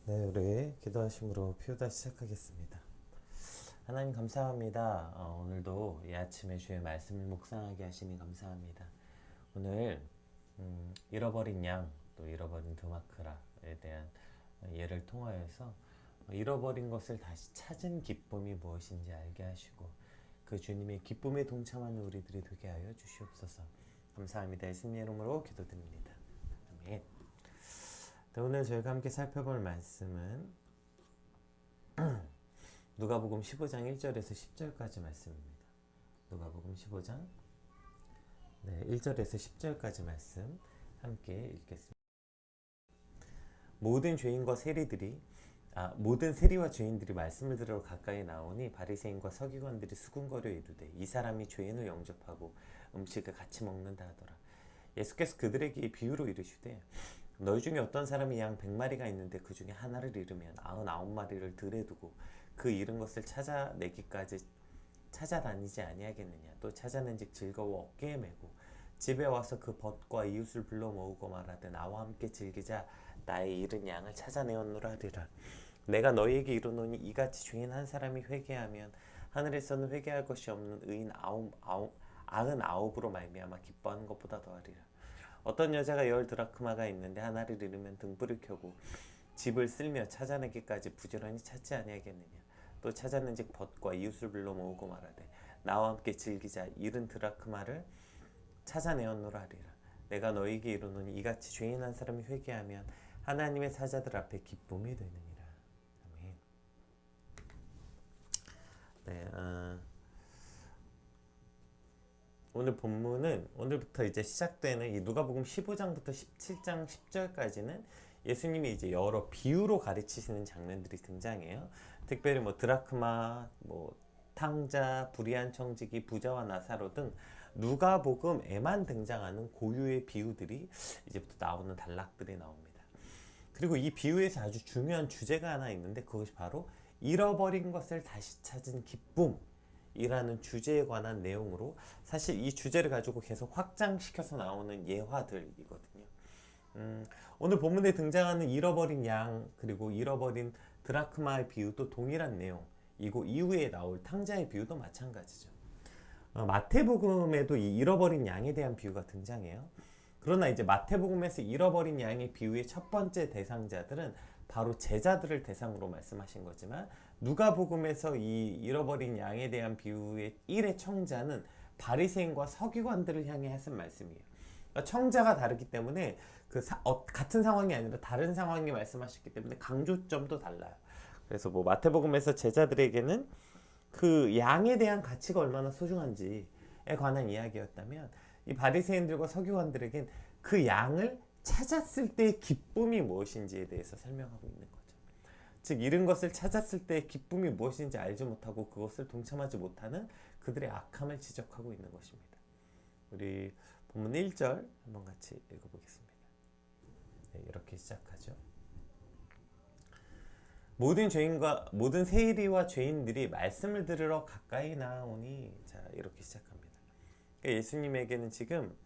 네, 우리 기도하심으로 피우다 시작하겠습니다. 하나님 감사합니다. 오늘도 이 아침에 주의 말씀을 묵상하게 하시니 감사합니다. 오늘 잃어버린 양, 또 잃어버린 드마크라에 대한 예를 통하여서 잃어버린 것을 다시 찾은 기쁨이 무엇인지 알게 하시고 그 주님의 기쁨에 동참하는 우리들이 되게 하여 주시옵소서. 감사합니다. 예수님의 이름으로 기도드립니다. 아멘. 네, 오늘 저희가 함께 살펴볼 말씀은 누가복음 15장 1절에서 10절까지 말씀입니다. 누가복음 15장 1절에서 10절까지 말씀 함께 읽겠습니다. 모든 세리와 죄인들이 말씀을 들으러 가까이 나오니 바리새인과 서기관들이 수군거려 이르되 이 사람이 죄인을 영접하고 음식을 같이 먹는다 하더라. 예수께서 그들에게 비유로 이르시되 너희 중에 어떤 사람이 양 100마리가 있는데 그 중에 하나를 잃으면 99마리를 들에 두고 그 잃은 것을 찾아내기까지 찾아다니지 아니하겠느냐. 또 찾아낸즉 즐거워 어깨에 메고 집에 와서 그 벗과 이웃을 불러 모으고 말하되 나와 함께 즐기자. 나의 잃은 양을 찾아내었노라 하리라. 내가 너희에게 이르노니 이같이 죄인 한 사람이 회개하면 하늘에서는 회개할 것이 없는 의인 99으로 말미암아 기뻐하는 것보다 더하리라. 어떤 여자가 10드라크마가 있는데 하나를 잃으면 등불을 켜고 집을 쓸며 찾아내기까지 부지런히 찾지 아니하겠느냐. 또 찾았는즉 벗과 이웃을 불러 모으고 말하되 나와 함께 즐기자. 잃은 드라크마를 찾아내었노라 하리라. 내가 너희에게 이르노니 이같이 죄인 한 사람이 회개하면 하나님의 사자들 앞에 기쁨이 되느니라. 아멘. 오늘 본문은 오늘부터 이제 시작되는 이 누가복음 15장부터 17장 10절까지는 예수님이 이제 여러 비유로 가르치시는 장면들이 등장해요. 특별히 드라크마, 탕자, 불의한 청지기, 부자와 나사로 등 누가복음에만 등장하는 고유의 비유들이 이제부터 나오는 단락들이 나옵니다. 그리고 이 비유에서 아주 중요한 주제가 하나 있는데 그것이 바로 잃어버린 것을 다시 찾은 기쁨 이라는 주제에 관한 내용으로 사실 이 주제를 가지고 계속 확장시켜서 나오는 예화들이거든요. 오늘 본문에 등장하는 잃어버린 양 그리고 잃어버린 드라크마의 비유도 동일한 내용이고 이후에 나올 탕자의 비유도 마찬가지죠. 마태복음에도 이 잃어버린 양에 대한 비유가 등장해요. 그러나 이제 마태복음에서 잃어버린 양의 비유의 첫 번째 대상자들은 바로 제자들을 대상으로 말씀하신 거지만 누가복음에서 이 잃어버린 양에 대한 비유의 1의 청자는 바리새인과 서기관들을 향해 하신 말씀이에요. 그러니까 청자가 다르기 때문에 같은 상황이 아니라 다른 상황이 말씀하셨기 때문에 강조점도 달라요. 그래서 마태복음에서 제자들에게는 그 양에 대한 가치가 얼마나 소중한지에 관한 이야기였다면 이 바리새인들과 서기관들에겐 그 양을 찾았을 때의 기쁨이 무엇인지에 대해서 설명하고 있는 거죠. 즉 잃은 것을 찾았을 때의 기쁨이 무엇인지 알지 못하고 그것을 동참하지 못하는 그들의 악함을 지적하고 있는 것입니다. 우리 본문 1절 한번 같이 읽어보겠습니다. 이렇게 시작하죠. 모든 세리와 죄인들이 말씀을 들으러 가까이 나오니 자 이렇게 시작합니다. 그러니까 예수님에게는 지금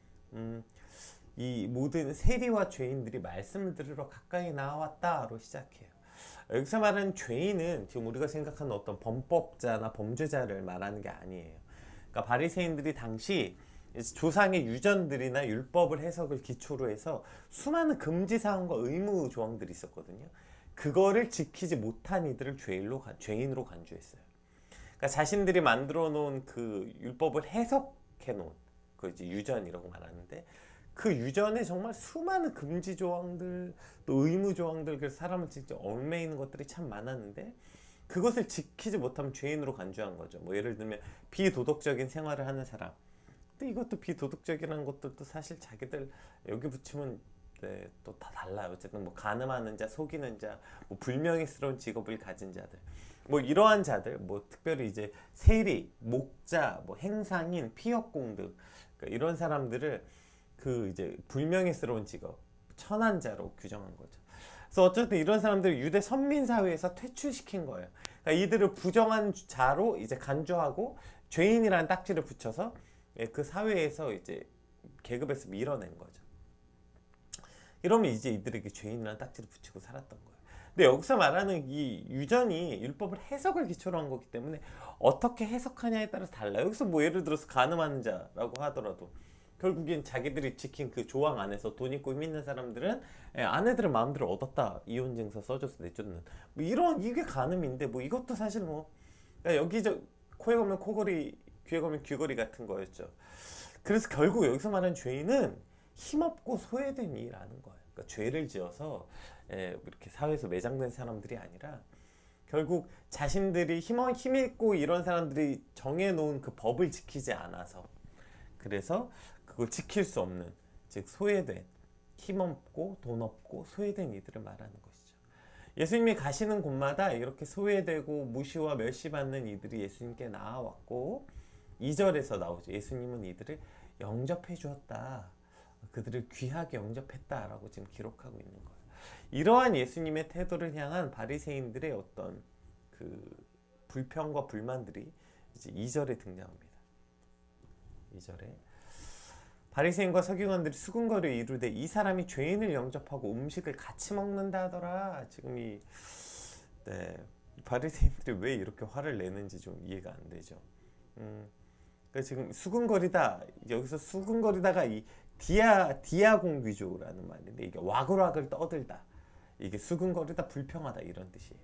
이 모든 세리와 죄인들이 말씀을 들으러 가까이 나왔다로 시작해요. 여기서 말하는 죄인은 지금 우리가 생각하는 어떤 범법자나 범죄자를 말하는 게 아니에요. 그러니까 바리새인들이 당시 조상의 유전들이나 율법을 해석을 기초로 해서 수많은 금지사항과 의무 조항들이 있었거든요. 그거를 지키지 못한 이들을 죄인으로 간주했어요. 그러니까 자신들이 만들어 놓은 그 율법을 해석해 놓은 그 이제 유전이라고 말하는데 그 유전에 정말 수많은 금지 조항들 또 의무 조항들 그래서 사람을 진짜 얽매이는 것들이 참 많았는데 그것을 지키지 못하면 죄인으로 간주한 거죠. 예를 들면 비도덕적인 생활을 하는 사람. 근데 이것도 비도덕적이라는 것들도 사실 자기들 여기 붙이면 또 다 달라요. 어쨌든 간음하는 자, 속이는 자, 불명예스러운 직업을 가진 자들, 이러한 자들, 특별히 이제 세리, 목자, 행상인, 피역공등 그러니까 이런 사람들을 그 이제 불명예스러운 직업, 천한 자로 규정한 거죠. 그래서 어쨌든 이런 사람들을 유대 선민 사회에서 퇴출시킨 거예요. 그러니까 이들을 부정한 자로 이제 간주하고 죄인이라는 딱지를 붙여서 그 사회에서 이제 계급에서 밀어낸 거죠. 이러면 이제 이들에게 죄인이라는 딱지를 붙이고 살았던 거예요. 근데 여기서 말하는 이 유전이 율법을 해석을 기초로 한 거기 때문에 어떻게 해석하냐에 따라서 달라요. 여기서 뭐 예를 들어서 간음하는 자라고 하더라도 결국엔 자기들이 지킨 그 조항 안에서 돈 있고 힘 있는 사람들은 아내들의 마음대로 얻었다, 이혼 증서 써줘서 내쫓는, 뭐 이런, 이게 간음인데 뭐 이것도 사실 뭐 그러니까 여기 저 코에 걸면 코걸이, 귀에 걸면 귀걸이 같은 거였죠. 그래서 결국 여기서 말하는 죄인은 힘없고 소외된 이라는 거예요. 그러니까 죄를 지어서 이렇게 사회에서 매장된 사람들이 아니라 결국 자신들이 힘있고 이런 사람들이 정해놓은 그 법을 지키지 않아서, 그래서 그걸 지킬 수 없는, 즉 소외된, 힘없고 돈 없고 소외된 이들을 말하는 것이죠. 예수님이 가시는 곳마다 이렇게 소외되고 무시와 멸시받는 이들이 예수님께 나아왔고 2절에서 나오죠. 예수님은 이들을 영접해 주었다. 그들을 귀하게 영접했다라고 지금 기록하고 있는 거예요. 이러한 예수님의 태도를 향한 바리새인들의 어떤 그 불평과 불만들이 이제 2절에 등장합니다. 2절에 바리새인과 서기관들이 수군거려 이르되 이 사람이 죄인을 영접하고 음식을 같이 먹는다 하더라. 지금 이 바리새인들이 왜 이렇게 화를 내는지 좀 이해가 안 되죠. 그러니까 지금 수군거리다, 여기서 수군거리다가 이 디아공귀조라는 말인데 이게 와글와글 떠들다, 이게 수군거리다, 불평하다 이런 뜻이에요.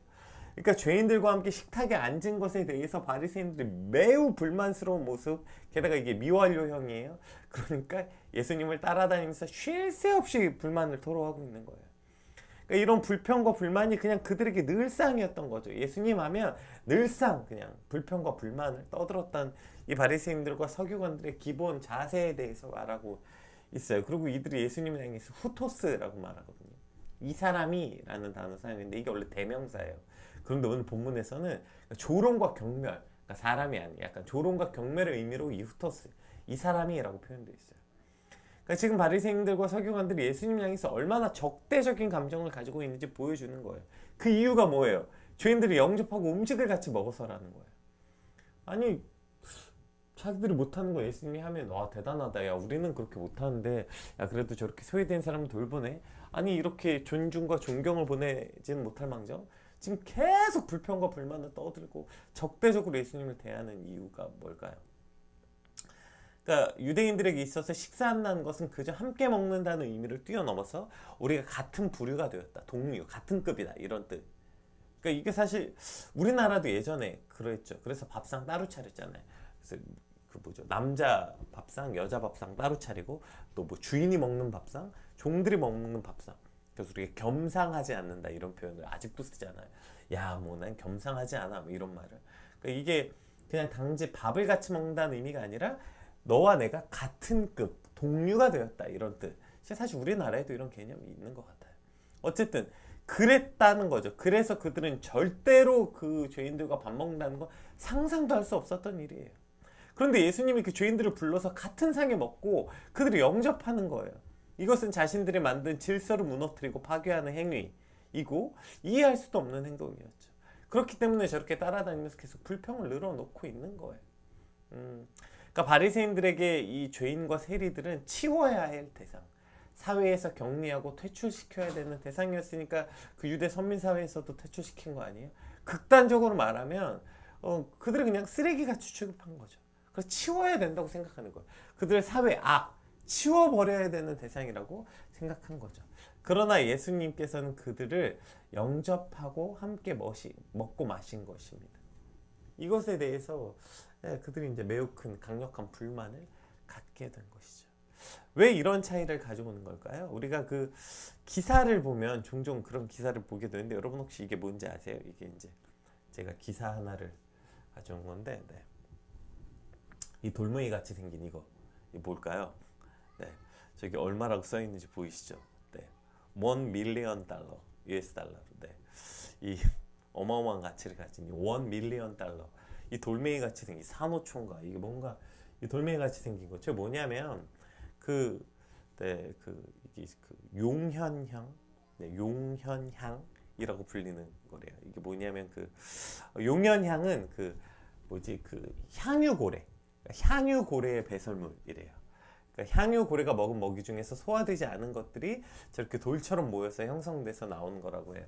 그러니까 죄인들과 함께 식탁에 앉은 것에 대해서 바리새인들이 매우 불만스러운 모습, 게다가 이게 미완료형이에요. 그러니까 예수님을 따라다니면서 쉴 새 없이 불만을 토로하고 있는 거예요. 그러니까 이런 불평과 불만이 그냥 그들에게 늘상이었던 거죠. 예수님 하면 늘상 그냥 불평과 불만을 떠들었던 이 바리새인들과 서기관들의 기본 자세에 대해서 말하고 있어요. 그리고 이들이 예수님을 향해서 후토스라고 말하거든요. 이 사람이 라는 단어 사용했는데 이게 원래 대명사예요. 그런데 오늘 본문에서는 조롱과 경멸, 그러니까 사람이 아니에요. 약간 조롱과 경멸의 의미로 이 후토스, 이 사람이라고 표현되어 있어요. 그러니까 지금 바리새인들과 서기관들이 예수님 향해서 얼마나 적대적인 감정을 가지고 있는지 보여주는 거예요. 그 이유가 뭐예요? 죄인들이 영접하고 음식을 같이 먹어서라는 거예요. 아니 자기들이 못하는 거 예수님이 하면 와 대단하다, 야 우리는 그렇게 못하는데 야 그래도 저렇게 소외된 사람을 돌보네, 아니 이렇게 존중과 존경을 보내지는 못할 망정 지금 계속 불평과 불만을 떠들고 적대적으로 예수님을 대하는 이유가 뭘까요? 그러니까 유대인들에게 있어서 식사한다는 것은 그저 함께 먹는다는 의미를 뛰어넘어서 우리가 같은 부류가 되었다, 동류, 같은 급이다 이런 뜻. 그러니까 이게 사실 우리나라도 예전에 그랬죠. 그래서 밥상 따로 차렸잖아요. 그래서 그 뭐죠, 남자 밥상, 여자 밥상 따로 차리고 또 뭐 주인이 먹는 밥상, 종들이 먹는 밥상. 그래서 우리가 겸상하지 않는다 이런 표현을 아직도 쓰잖아요. 야, 뭐 난 겸상하지 않아, 뭐 이런 말을. 그러니까 이게 그냥 단지 밥을 같이 먹는다는 의미가 아니라 너와 내가 같은 급, 동류가 되었다 이런 뜻. 사실 우리나라에도 이런 개념이 있는 것 같아요. 어쨌든 그랬다는 거죠. 그래서 그들은 절대로 그 죄인들과 밥 먹는다는 건 상상도 할 수 없었던 일이에요. 그런데 예수님이 그 죄인들을 불러서 같은 상에 먹고 그들을 영접하는 거예요. 이것은 자신들이 만든 질서를 무너뜨리고 파괴하는 행위이고 이해할 수도 없는 행동이었죠. 그렇기 때문에 저렇게 따라다니면서 계속 불평을 늘어놓고 있는 거예요. 그러니까 바리새인들에게 이 죄인과 세리들은 치워야 할 대상, 사회에서 격리하고 퇴출시켜야 되는 대상이었으니까 그 유대 선민사회에서도 퇴출시킨 거 아니에요? 극단적으로 말하면 그들을 그냥 쓰레기같이 취급한 거죠. 그래서 치워야 된다고 생각하는 거예요. 그들의 사회 악, 치워버려야 되는 대상이라고 생각한 거죠. 그러나 예수님께서는 그들을 영접하고 함께 먹고 마신 것입니다. 이것에 대해서 그들이 이제 매우 큰 강력한 불만을 갖게 된 것이죠. 왜 이런 차이를 가져오는 걸까요? 우리가 그 기사를 보면 종종 그런 기사를 보게 되는데 여러분 혹시 이게 뭔지 아세요? 이게 이제 제가 기사 하나를 가져온 건데, 이 돌멩이 같이 생긴 이거 뭘까요? 저기 얼마라고 써 있는지 보이시죠? $1 million US 달러로. 이 어마어마한 가치를 가진 $1 million, 이 돌멩이 같이 생긴 산호초인가, 이게 뭔가 이 돌멩이 같이 생긴 거. 저 뭐냐면 이게 용현향, 용현향이라고 불리는 거래요. 이게 뭐냐면 용현향은 향유고래, 향유고래의 배설물이래요. 그러니까 향유 고래가 먹은 먹이 중에서 소화되지 않은 것들이 저렇게 돌처럼 모여서 형성돼서 나오는 거라고 해요.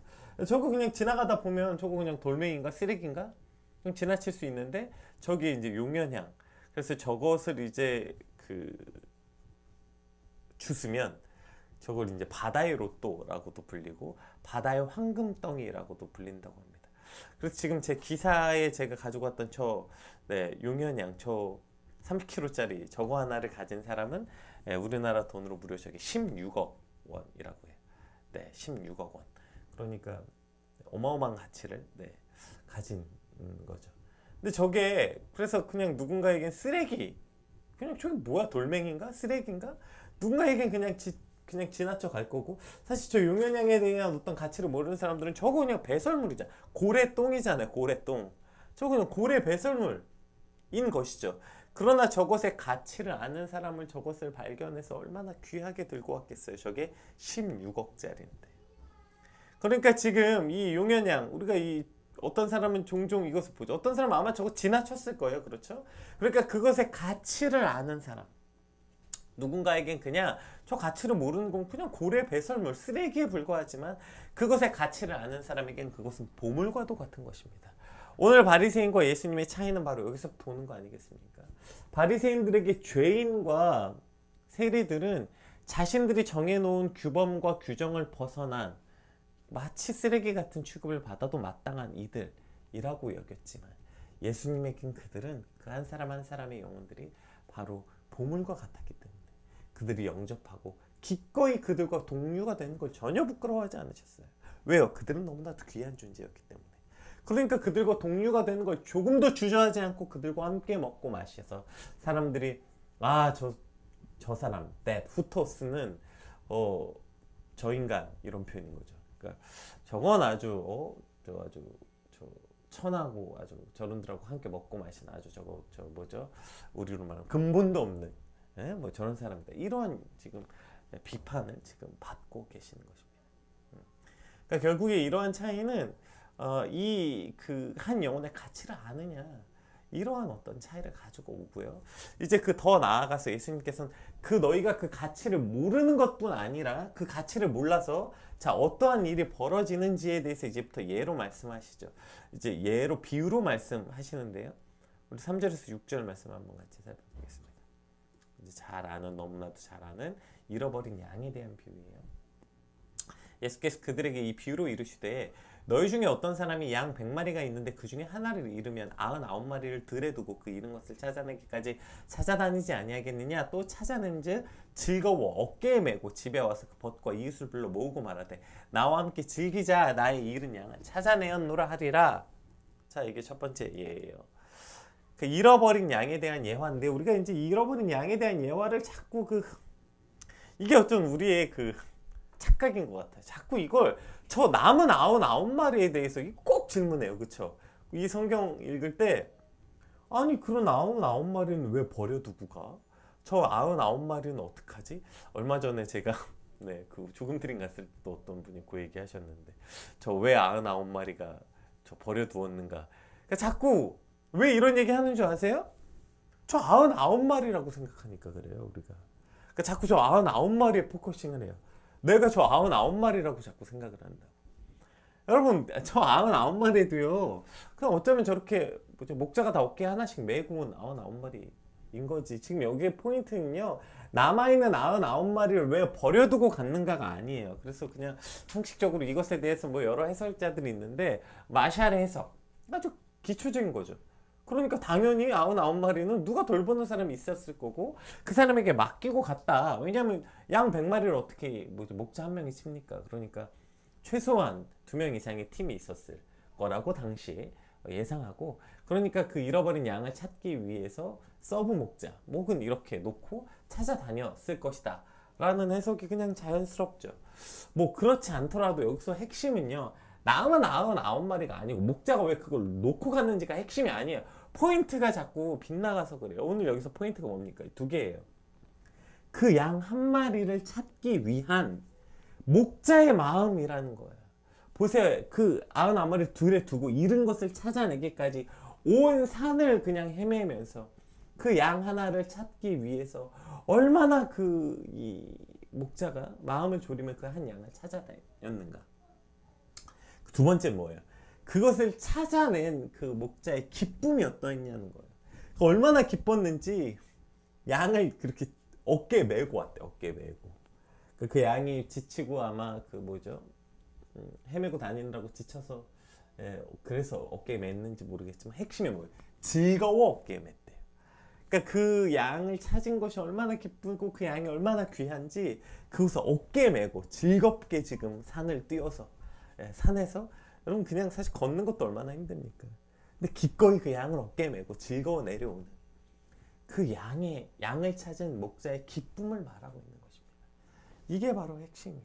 저거 그냥 지나가다 보면 저거 그냥 돌멩이인가 쓰레기인가 좀 지나칠 수 있는데 저게 이제 용연향. 그래서 저것을 이제 그 주스면 저걸 이제 바다의 로또라고도 불리고 바다의 황금덩이라고도 불린다고 합니다. 그래서 지금 제 기사에 제가 가지고 왔던 저 용연향 저 30kg짜리 저거 하나를 가진 사람은 우리나라 돈으로 무려 저기 16억 원이라고 해요. 네, 16억 원. 그러니까 어마어마한 가치를 가진 거죠. 근데 저게 그래서 그냥 누군가에겐 쓰레기, 그냥 저게 뭐야 돌멩이인가 쓰레기인가 누군가에겐 그냥 지나쳐 갈 거고, 사실 저 용연향에 대한 어떤 가치를 모르는 사람들은 저거 그냥 배설물이잖아. 고래똥이잖아요. 고래똥. 저거 그냥 고래 배설물인 것이죠. 그러나 저것의 가치를 아는 사람은 저것을 발견해서 얼마나 귀하게 들고 왔겠어요. 저게 16억짜리인데. 그러니까 지금 이 용연향, 우리가 이 어떤 사람은 종종 이것을 보죠. 어떤 사람은 아마 저거 지나쳤을 거예요. 그렇죠? 그러니까 그것의 가치를 아는 사람, 누군가에겐 그냥 저 가치를 모르는 건 그냥 고래 배설물, 쓰레기에 불과하지만 그것의 가치를 아는 사람에겐 그것은 보물과도 같은 것입니다. 오늘 바리새인과 예수님의 차이는 바로 여기서 보는 거 아니겠습니까? 바리새인들에게 죄인과 세리들은 자신들이 정해놓은 규범과 규정을 벗어난 마치 쓰레기 같은 취급을 받아도 마땅한 이들이라고 여겼지만, 예수님에겐 그들은 그 한 사람 한 사람의 영혼들이 바로 보물과 같았기 때문에 그들이 영접하고 기꺼이 그들과 동료가 되는 걸 전혀 부끄러워하지 않으셨어요. 왜요? 그들은 너무나도 귀한 존재였기 때문에. 그러니까 그들과 동료가 되는 걸 조금도 주저하지 않고 그들과 함께 먹고 마셔서 사람들이 저 사람, 후토스는 저 인간, 이런 표현인 거죠. 그러니까 저건 아주 저 천하고 아주 저런들하고 함께 먹고 마시는 아주 저 뭐죠? 우리로 말하면 근본도 없는 뭐 저런 사람이다. 이런 지금 비판을 지금 받고 계시는 것입니다. 그러니까 결국에 이러한 차이는 이 그 한 영혼의 가치를 아느냐, 이러한 어떤 차이를 가지고 오고요. 이제 그 더 나아가서 예수님께서는 너희가 그 가치를 모르는 것뿐 아니라 그 가치를 몰라서 어떠한 일이 벌어지는지에 대해서 이제부터 예로 말씀하시죠. 이제 예로 비유로 말씀하시는데요. 우리 3절에서 6절 말씀 한번 같이 살펴보겠습니다. 이제 너무나도 잘 아는 잃어버린 양에 대한 비유예요. 예수께서 그들에게 이 비유로 이르시되, 너희 중에 어떤 사람이 양 100마리가 있는데 그 중에 하나를 잃으면 99마리를 들에 두고 그 잃은 것을 찾아내기까지 찾아다니지 아니하겠느냐? 또 찾아낸즉 즐거워 어깨에 메고 집에 와서 그 벗과 이웃을 불러 모으고 말하되, 나와 함께 즐기자, 나의 잃은 양을 찾아내었노라 하리라. 자, 이게 첫 번째 예예요. 그 잃어버린 양에 대한 예화인데, 우리가 이제 잃어버린 양에 대한 예화를 자꾸 이게 어떤 우리의 착각인 것 같아요. 자꾸 이걸 저 남은 99마리에 대해서 꼭 질문해요. 그쵸? 이 성경 읽을 때, 아니 그런 99마리는 왜 버려두고 가? 저 99마리는 어떡하지? 얼마 전에 제가 그 죽음 트림 갔을 때 어떤 분이 그 얘기 하셨는데, 저 왜 99마리가 저 버려두었는가? 그러니까 자꾸 왜 이런 얘기 하는 줄 아세요? 저 99마리라고 생각하니까 그래요, 우리가. 그러니까 자꾸 저 99마리에 포커싱을 해요. 내가 저 99마리라고 자꾸 생각을 한다. 여러분, 저 99마리도요, 그냥 어쩌면 저렇게 목자가 다 어깨에 하나씩 메고 온 99마리인 거지. 지금 여기에 포인트는요, 남아있는 99마리를 왜 버려두고 갔는가가 아니에요. 그래서 그냥 형식적으로 이것에 대해서 뭐 여러 해설자들이 있는데, 마샬의 해석, 아주 기초적인 거죠. 그러니까 당연히 99마리는 누가 돌보는 사람이 있었을 거고 그 사람에게 맡기고 갔다. 왜냐하면 양 100마리를 어떻게 목자 한 명이 칩니까? 그러니까 최소한 2명 이상의 팀이 있었을 거라고 당시에 예상하고, 그러니까 그 잃어버린 양을 찾기 위해서 서브 목자 목은 이렇게 놓고 찾아다녔을 것이다 라는 해석이 그냥 자연스럽죠. 뭐 그렇지 않더라도 여기서 핵심은요, 남은 99마리가 아니고 목자가 왜 그걸 놓고 갔는지가 핵심이 아니에요. 포인트가 자꾸 빗나가서 그래요. 오늘 여기서 포인트가 뭡니까? 2개예요. 그 양 한 마리를 찾기 위한 목자의 마음이라는 거예요. 보세요. 그 99마리를 들에 두고 잃은 것을 찾아내기까지 온 산을 그냥 헤매면서 그 양 하나를 찾기 위해서 얼마나 이 목자가 마음을 졸이며 그 한 양을 찾아냈는가. 두 번째 뭐예요? 그것을 찾아낸 그 목자의 기쁨이 어떠했냐는 거예요. 얼마나 기뻤는지 양을 그렇게 어깨에 메고 왔대. 어깨에 메고. 그 양이 지치고 아마 헤매고 다니느라고 지쳐서, 그래서 어깨에 맸는지 모르겠지만 핵심이 뭐예요? 즐거워 어깨에 맸대요. 그러니까 그 양을 찾은 것이 얼마나 기쁘고 그 양이 얼마나 귀한지 그것을 어깨에 메고 즐겁게 지금 산을 뛰어서, 산에서 여러분 그냥 사실 걷는 것도 얼마나 힘듭니까? 근데 기꺼이 그 양을 어깨에 메고 즐거워 내려오는 그 양을 찾은 목자의 기쁨을 말하고 있는 것입니다. 이게 바로 핵심이에요.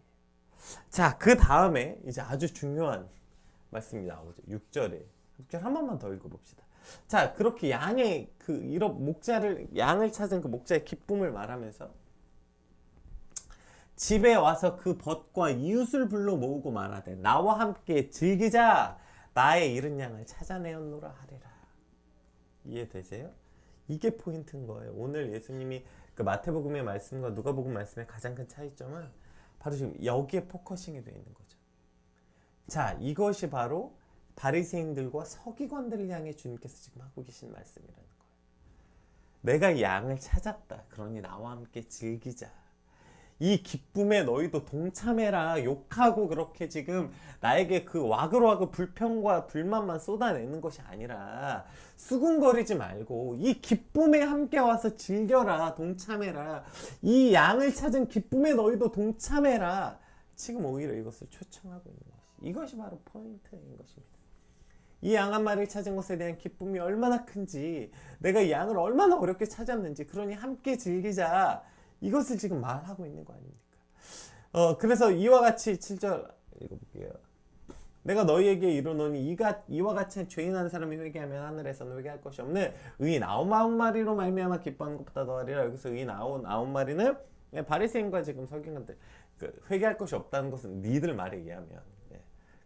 자, 그 다음에 이제 아주 중요한 말씀이 나오죠. 6절에 6절 한 번만 더 읽어봅시다. 자, 그렇게 양을 찾은 그 목자의 기쁨을 말하면서 집에 와서 그 벗과 이웃을 불러 모으고 말하되 나와 함께 즐기자. 나의 잃은 양을 찾아내었노라 하리라. 이해되세요? 이게 포인트인 거예요. 오늘 예수님이 그 마태복음의 말씀과 누가복음 말씀의 가장 큰 차이점은 바로 지금 여기에 포커싱이 되어 있는 거죠. 자, 이것이 바로 바리새인들과 서기관들을 향해 주님께서 지금 하고 계신 말씀이라는 거예요. 내가 양을 찾았다. 그러니 나와 함께 즐기자. 이 기쁨에 너희도 동참해라. 욕하고 그렇게 지금 나에게 그 와글와글 불평과 불만만 쏟아내는 것이 아니라 수군거리지 말고 이 기쁨에 함께 와서 즐겨라. 동참해라. 이 양을 찾은 기쁨에 너희도 동참해라. 지금 오히려 이것을 초청하고 있는 것이, 이것이 바로 포인트인 것입니다. 이 양 한 마리를 찾은 것에 대한 기쁨이 얼마나 큰지, 내가 이 양을 얼마나 어렵게 찾았는지, 그러니 함께 즐기자. 이것을 지금 말하고 있는 거 아닙니까? 그래서 이와 같이 7절 읽어볼게요. 내가 너희에게 이르노니 이와 같이 죄인 한 사람이 회개하면 하늘에서는 회개할 것이 없는 의인 99마리로 말미암아 기뻐하는 것보다 더하리라. 여기서 의인 99마리는 바리새인과 지금 서기관들, 회개할 것이 없다는 것은 니들 말에 의하면,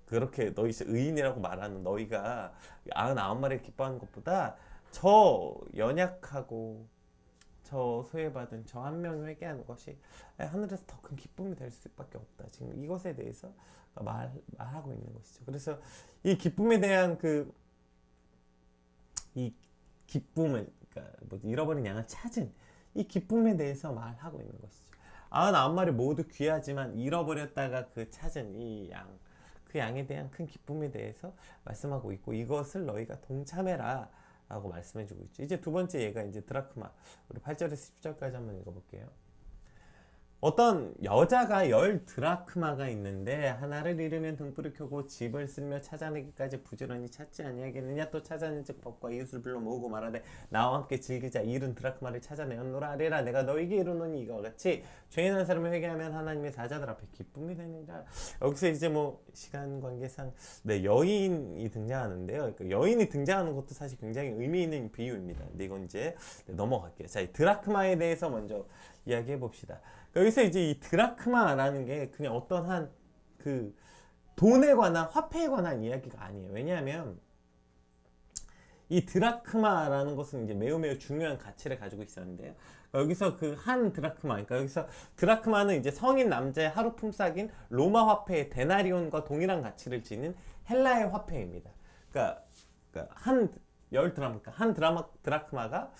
그렇게 너희 의인이라고 말하는 너희가 99마리를 기뻐하는 것보다 저 연약하고 저 소외받은 저 한 명이 회개하는 것이 하늘에서 더 큰 기쁨이 될 수밖에 없다. 지금 이것에 대해서 말하고 있는 것이죠. 그래서 이 기쁨에 대한 이 기쁨을, 그러니까 잃어버린 양을 찾은 이 기쁨에 대해서 말하고 있는 것이죠. 99마리 모두 귀하지만 잃어버렸다가 찾은 이 양, 그 양에 대한 큰 기쁨에 대해서 말씀하고 있고, 이것을 너희가 동참해라 라고 말씀해주고 있죠. 이제 두 번째 예가 이제 드라크마. 우리 8절에서 10절까지 한번 읽어볼게요. 어떤 여자가 10드라크마가 있는데 하나를 잃으면 등불을 켜고 집을 쓸며 찾아내기까지 부지런히 찾지 아니하겠느냐. 또 찾아낸 즉 벗과 이웃을 불러 모으고 말하되 나와 함께 즐기자. 잃은 드라크마를 찾아내었노라 하리라. 내가 너희에게 이르노니 이와 같이 죄인 한 사람을 회개하면 하나님의 사자들 앞에 기쁨이 되느니라. 여기서 이제 시간 관계상 여인이 등장하는데요. 그러니까 여인이 등장하는 것도 사실 굉장히 의미 있는 비유입니다. 근데 이건 이제 넘어갈게요. 자, 이 드라크마에 대해서 먼저 이야기해 봅시다. 여기서 이제 이 드라크마라는 게 그냥 어떤 돈에 관한, 화폐에 관한 이야기가 아니에요. 왜냐하면 이 드라크마라는 것은 이제 매우 중요한 가치를 가지고 있었는데요. 여기서 한 드라크마, 그러니까 여기서 드라크마는 이제 성인 남자의 하루 품삯인 로마 화폐의 데나리온과 동일한 가치를 지닌 헬라의 화폐입니다. 그러니까 한 드라크마가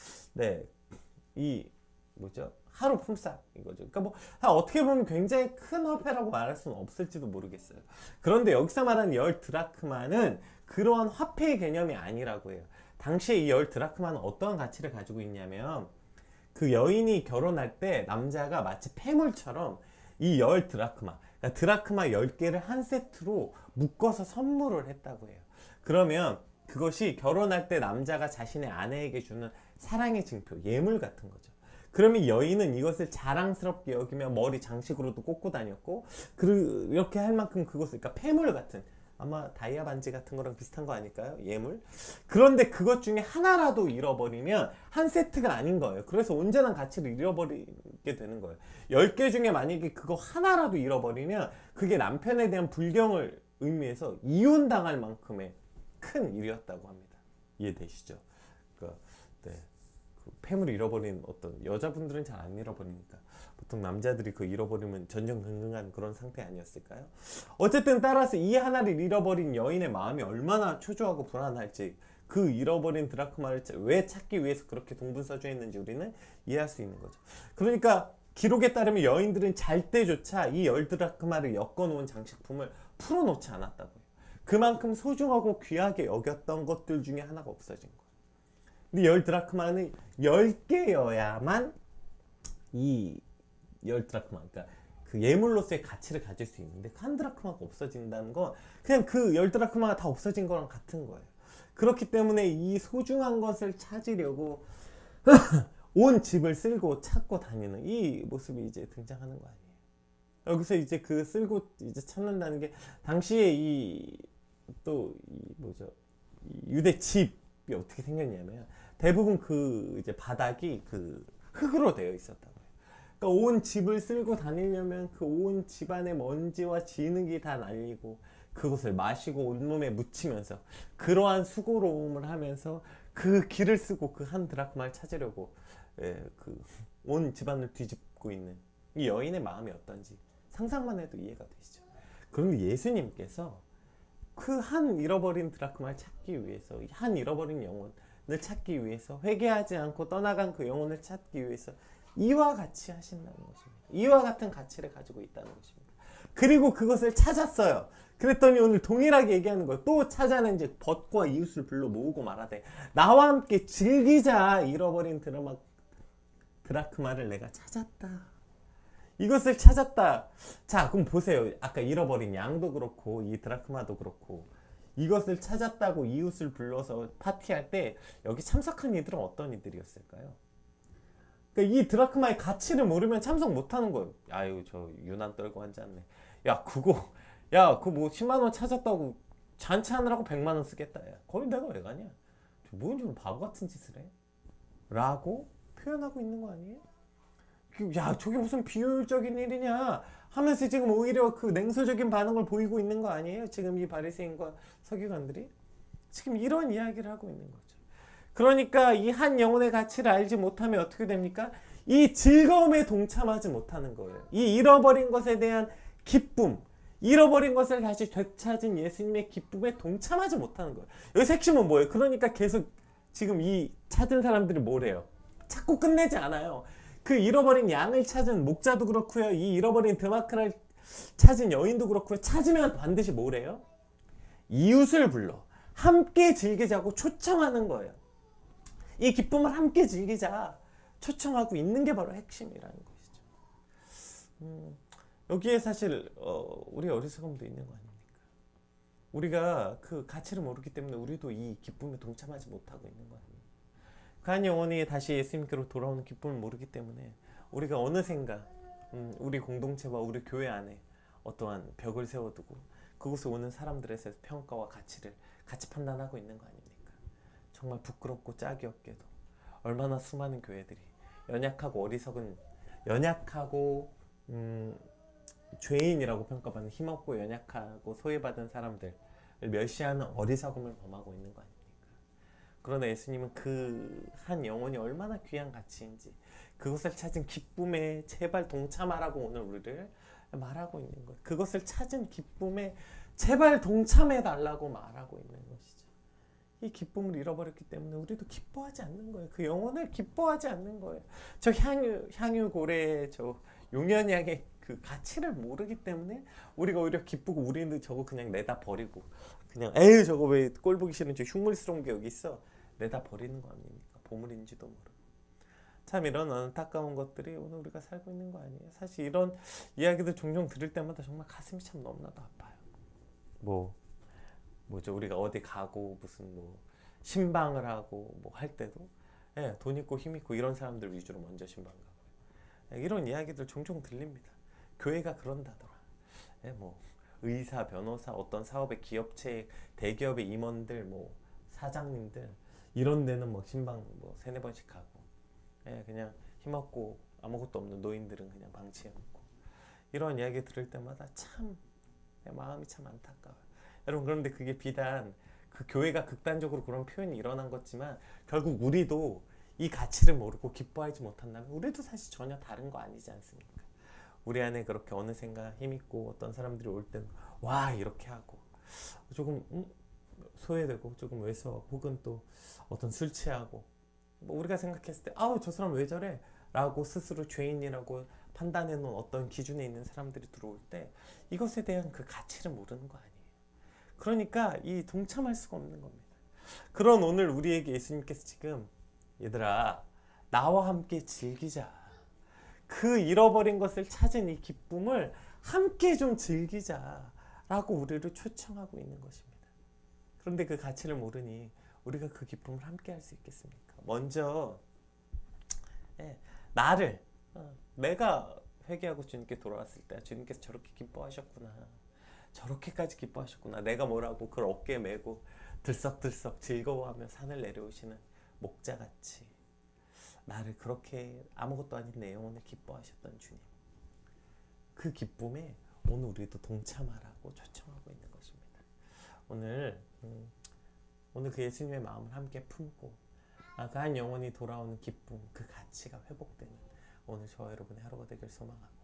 하루 품삯 이거죠. 그러니까 어떻게 보면 굉장히 큰 화폐라고 말할 수는 없을지도 모르겠어요. 그런데 여기서 말하는 10드라크마는 그러한 화폐의 개념이 아니라고 해요. 당시에 이 10드라크마는 어떠한 가치를 가지고 있냐면, 그 여인이 결혼할 때 남자가 마치 폐물처럼 이 10드라크마, 그러니까 드라크마 10개를 한 세트로 묶어서 선물을 했다고 해요. 그러면 그것이 결혼할 때 남자가 자신의 아내에게 주는 사랑의 증표, 예물 같은 거죠. 그러면 여인은 이것을 자랑스럽게 여기며 머리 장식으로도 꽂고 다녔고, 이렇게 할 만큼 그것을, 그러니까 폐물 같은, 아마 다이아 반지 같은 거랑 비슷한 거 아닐까요? 예물. 그런데 그것 중에 하나라도 잃어버리면 한 세트가 아닌 거예요. 그래서 온전한 가치를 잃어버리게 되는 거예요. 10개 중에 만약에 그거 하나라도 잃어버리면 그게 남편에 대한 불경을 의미해서 이혼당할 만큼의 큰 일이었다고 합니다. 이해되시죠? 그 폐물을 잃어버린 어떤 여자분들은 잘 안 잃어버리니까 보통 남자들이 그 잃어버리면 전전긍긍한 그런 상태 아니었을까요? 어쨌든 따라서 이 하나를 잃어버린 여인의 마음이 얼마나 초조하고 불안할지, 그 잃어버린 드라크마를 왜 찾기 위해서 그렇게 동분서주했는지 우리는 이해할 수 있는 거죠. 그러니까 기록에 따르면 여인들은 잘 때조차 이 10드라크마를 엮어놓은 장식품을 풀어놓지 않았다고요. 그만큼 소중하고 귀하게 여겼던 것들 중에 하나가 없어진 거예요. 근데 10드라크마는 10개여야만 이 10드라크마, 그러니까 그 예물로서의 가치를 가질 수 있는데 한 드라크마가 없어진다는 건 그냥 그 10드라크마가 다 없어진 거랑 같은 거예요. 그렇기 때문에 이 소중한 것을 찾으려고 온 집을 쓸고 찾고 다니는 이 모습이 이제 등장하는 거 아니에요. 여기서 이제 그 쓸고 이제 찾는다는 게 당시에 이 뭐죠, 이 유대 집이 어떻게 생겼냐면 대부분 그 이제 바닥이 그 흙으로 되어 있었다고요. 그러니까 온 집을 쓸고 다니려면 그 온 집안의 먼지와 진흙이 다 날리고 그것을 마시고 온몸에 묻히면서 그러한 수고로움을 하면서 그 길을 쓰고 그 한 드라크마를 찾으려고 그 온 집안을 뒤집고 있는 이 여인의 마음이 어떤지 상상만 해도 이해가 되시죠. 그런데 예수님께서 그 한 잃어버린 드라크마를 찾기 위해서, 한 잃어버린 영혼을 찾기 위해서, 회개하지 않고 떠나간 그 영혼을 찾기 위해서 이와 같이 하신다는 것입니다. 이와 같은 가치를 가지고 있다는 것입니다. 그리고 그것을 찾았어요. 그랬더니 오늘 동일하게 얘기하는 거예요. 또 찾아낸지 벗과 이웃을 불러 모으고 말하되 나와 함께 즐기자. 잃어버린 드라크마를 내가 찾았다. 이것을 찾았다. 자, 그럼 보세요. 아까 잃어버린 양도 그렇고 이 드라크마도 그렇고 이것을 찾았다고 이웃을 불러서 파티할 때 여기 참석한 이들은 어떤 이들이었을까요? 그러니까 이 드라크마의 가치를 모르면 참석 못하는 거예요. 아유, 저 유난 떨고 앉았네. 야, 그거 뭐 10만 원 찾았다고 잔치하느라고 100만 원 쓰겠다. 야, 거기 내가 왜 가냐? 뭔 좀 바보 같은 짓을 해? 라고 표현하고 있는 거 아니에요? 야, 저게 무슨 비효율적인 일이냐 하면서 지금 오히려 그 냉소적인 반응을 보이고 있는 거 아니에요? 지금 이 바리새인과 서기관들이 지금 이런 이야기를 하고 있는 거죠. 그러니까 이 한 영혼의 가치를 알지 못하면 어떻게 됩니까? 이 즐거움에 동참하지 못하는 거예요. 이 잃어버린 것에 대한 기쁨, 잃어버린 것을 다시 되찾은 예수님의 기쁨에 동참하지 못하는 거예요. 여기서 핵심은 뭐예요? 그러니까 계속 지금 이 찾은 사람들이 뭐래요? 찾고 끝내지 않아요. 그 잃어버린 양을 찾은 목자도 그렇고요. 이 잃어버린 드마크를 찾은 여인도 그렇고요. 찾으면 반드시 뭐래요? 이웃을 불러 함께 즐기자고 초청하는 거예요. 이 기쁨을 함께 즐기자 초청하고 있는 게 바로 핵심이라는 것이죠. 여기에 사실 우리 어리석음도 있는 거 아닙니까? 우리가 그 가치를 모르기 때문에 우리도 이 기쁨에 동참하지 못하고 있는 거 아닙니까? 그 한 영혼이 다시 예수님께로 돌아오는 기쁨을 모르기 때문에 우리가 어느샌가 우리 공동체와 우리 교회 안에 어떠한 벽을 세워두고 그곳에 오는 사람들의 평가와 가치를 같이 판단하고 있는 거 아닙니까? 정말 부끄럽고 짝이 없게도 얼마나 수많은 교회들이 연약하고 죄인이라고 평가받는 힘없고 연약하고 소외받은 사람들을 멸시하는 어리석음을 범하고 있는 거 아닙니까? 그러나 예수님은 그 한 영혼이 얼마나 귀한 가치인지 그것을 찾은 기쁨에 제발 동참하라고 오늘 우리를 말하고 있는 거예요. 그것을 찾은 기쁨에 제발 동참해 달라고 말하고 있는 것이죠. 이 기쁨을 잃어버렸기 때문에 우리도 기뻐하지 않는 거예요. 그 영혼을 기뻐하지 않는 거예요. 저 향유고래의 저 용연양의 그 가치를 모르기 때문에 우리가 오히려 기쁘고 우리는 저거 그냥 내다 버리고 그냥 에이 저거 왜 꼴 보기 싫은 저 흉물스러운 게 여기 있어 내다 버리는 거 아닙니까? 보물인지도 모르고. 참 이런 안타까운 것들이 오늘 우리가 살고 있는 거 아니에요? 사실 이런 이야기들 종종 들을 때마다 정말 가슴이 참 너무나도 아파요. 뭐죠? 우리가 어디 가고 무슨 뭐 신방을 하고 뭐 할 때도 돈 있고 힘 있고 이런 사람들 위주로 먼저 신방 가고요. 이런 이야기들 종종 들립니다. 교회가 그런다더라. 뭐 의사, 변호사, 어떤 사업의 기업체, 대기업의 임원들, 뭐 사장님들 이런 데는 뭐 신방 뭐 3-4번씩 가고 그냥 힘없고 아무것도 없는 노인들은 그냥 방치해놓고 이런 이야기 들을 때마다 참 마음이 참 안타까워요. 여러분 그런데 그게 비단 그 교회가 극단적으로 그런 표현이 일어난 거지만 결국 우리도 이 가치를 모르고 기뻐하지 못한다면 우리도 사실 전혀 다른 거 아니지 않습니까? 우리 안에 그렇게 어느샌가 힘있고 어떤 사람들이 올 때는 와 이렇게 하고 조금 소외되고 조금 외서 혹은 또 어떤 술 취하고 뭐 우리가 생각했을 때 아우 저 사람 왜 저래? 라고 스스로 죄인이라고 판단해 놓은 어떤 기준에 있는 사람들이 들어올 때 이것에 대한 그 가치를 모르는 거 아니에요. 그러니까 이 동참할 수가 없는 겁니다. 그런 오늘 우리에게 예수님께서 지금 얘들아 나와 함께 즐기자. 그 잃어버린 것을 찾은 이 기쁨을 함께 좀 즐기자 라고 우리를 초청하고 있는 것입니다. 그런데 그 가치를 모르니 우리가 그 기쁨을 함께 할 수 있겠습니까? 먼저 나를 내가 회개하고 주님께 돌아왔을 때 주님께서 저렇게 기뻐하셨구나, 저렇게까지 기뻐하셨구나, 내가 뭐라고 그걸 어깨에 메고 들썩들썩 즐거워하며 산을 내려오시는 목자같이 나를 그렇게 아무것도 아닌 내 영혼을 기뻐하셨던 주님, 그 기쁨에 오늘 우리도 동참하라고 초청하고 있는 것입니다. 오늘 그 예수님의 마음을 함께 품고 그 한 영혼이 돌아오는 기쁨, 그 가치가 회복되는 오늘 저와 여러분의 하루가 되길 소망하고,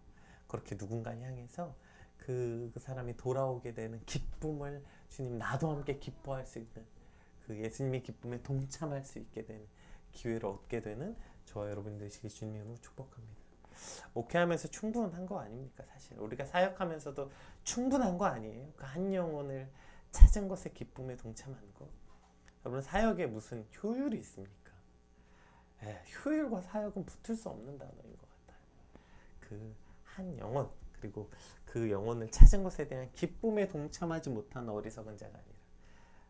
그렇게 누군가 향해서 그 사람이 돌아오게 되는 기쁨을 주님 나도 함께 기뻐할 수 있는 그 예수님의 기쁨에 동참할 수 있게 되는 기회를 얻게 되는 저와 여러분 되시길 주님으로 축복합니다. 목회하면서 충분한 거 아닙니까? 사실 우리가 사역하면서도 충분한 거 아니에요? 그 한 영혼을 찾은 것의 기쁨에 동참하는 거. 여러분 사역에 무슨 효율이 있습니까? 효율과 사역은 붙을 수 없는 단어인 것 같아요. 그 한 영혼, 그리고 그 영혼을 찾은 것에 대한 기쁨에 동참하지 못한 어리석은 자가 아니라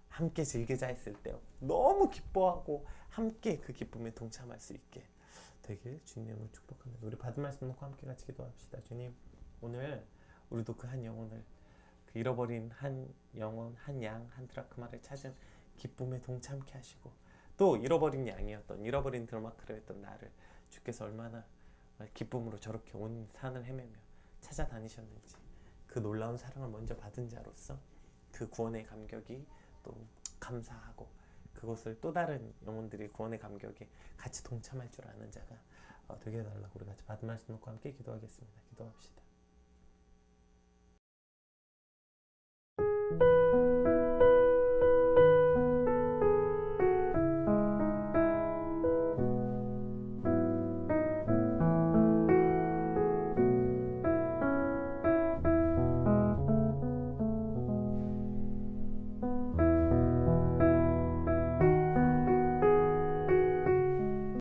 함께 즐기자 했을 때 너무 기뻐하고 함께 그 기쁨에 동참할 수 있게 되길 주님으로 축복합니다. 우리 받은 말씀 놓고 함께 같이 기도합시다. 주님, 오늘 우리도 그 한 영혼을, 그 잃어버린 한 영혼, 한 양, 한 드라크마를 찾은 기쁨에 동참케 하시고, 또 잃어버린 양이었던, 잃어버린 드라크마였던 나를 주께서 얼마나 기쁨으로 저렇게 온 산을 헤매며 찾아다니셨는지, 그 놀라운 사랑을 먼저 받은 자로서 그 구원의 감격이 또 감사하고, 그것을 또 다른 영혼들이 구원의 감격에 같이 동참할 줄 아는 자가 되게 해달라고 우리 같이 받은 말씀 놓고 함께 기도하겠습니다. 기도합시다.